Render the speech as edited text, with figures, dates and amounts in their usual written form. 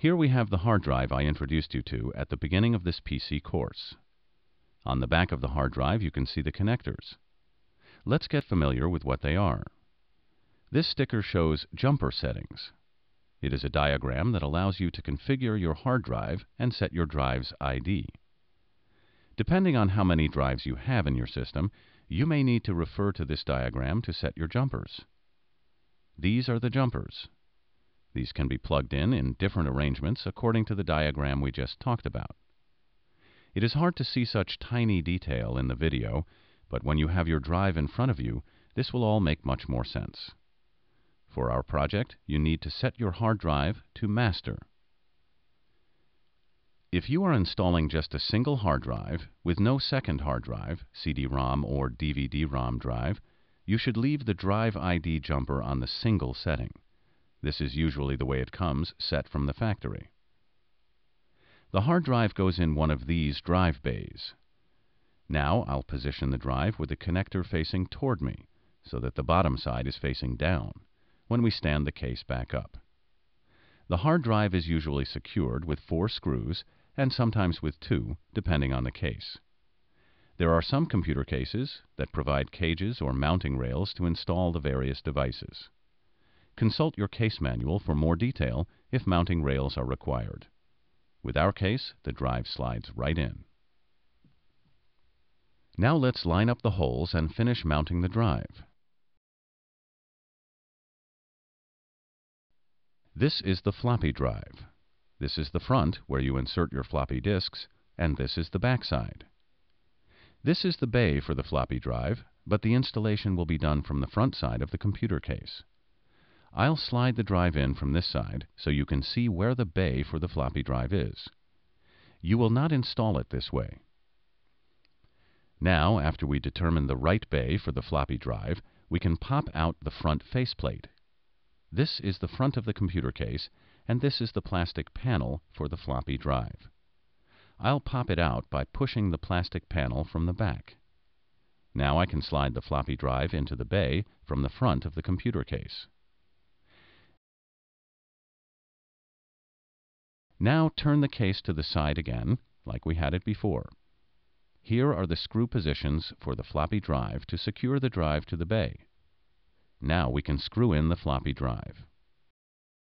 Here we have the hard drive I introduced you to at the beginning of this PC course. On the back of the hard drive you can see the connectors. Let's get familiar with what they are. This sticker shows jumper settings. It is a diagram that allows you to configure your hard drive and set your drive's ID. Depending on how many drives you have in your system, you may need to refer to this diagram to set your jumpers. These are the jumpers. These can be plugged in different arrangements according to the diagram we just talked about. It is hard to see such tiny detail in the video, but when you have your drive in front of you, this will all make much more sense. For our project, you need to set your hard drive to master. If you are installing just a single hard drive with no second hard drive, CD-ROM or DVD-ROM drive, you should leave the drive ID jumper on the single setting. This is usually the way it comes set from the factory. The hard drive goes in one of these drive bays. Now I'll position the drive with the connector facing toward me so that the bottom side is facing down when we stand the case back up. The hard drive is usually secured with 4 screws and sometimes with 2, depending on the case. There are some computer cases that provide cages or mounting rails to install the various devices. Consult your case manual for more detail if mounting rails are required. With our case, the drive slides right in. Now let's line up the holes and finish mounting the drive. This is the floppy drive. This is the front where you insert your floppy disks, and this is the back side. This is the bay for the floppy drive, but the installation will be done from the front side of the computer case. I'll slide the drive in from this side so you can see where the bay for the floppy drive is. You will not install it this way. Now, after we determine the right bay for the floppy drive, we can pop out the front faceplate. This is the front of the computer case, and this is the plastic panel for the floppy drive. I'll pop it out by pushing the plastic panel from the back. Now I can slide the floppy drive into the bay from the front of the computer case. Now turn the case to the side again, like we had it before. Here are the screw positions for the floppy drive to secure the drive to the bay. Now we can screw in the floppy drive.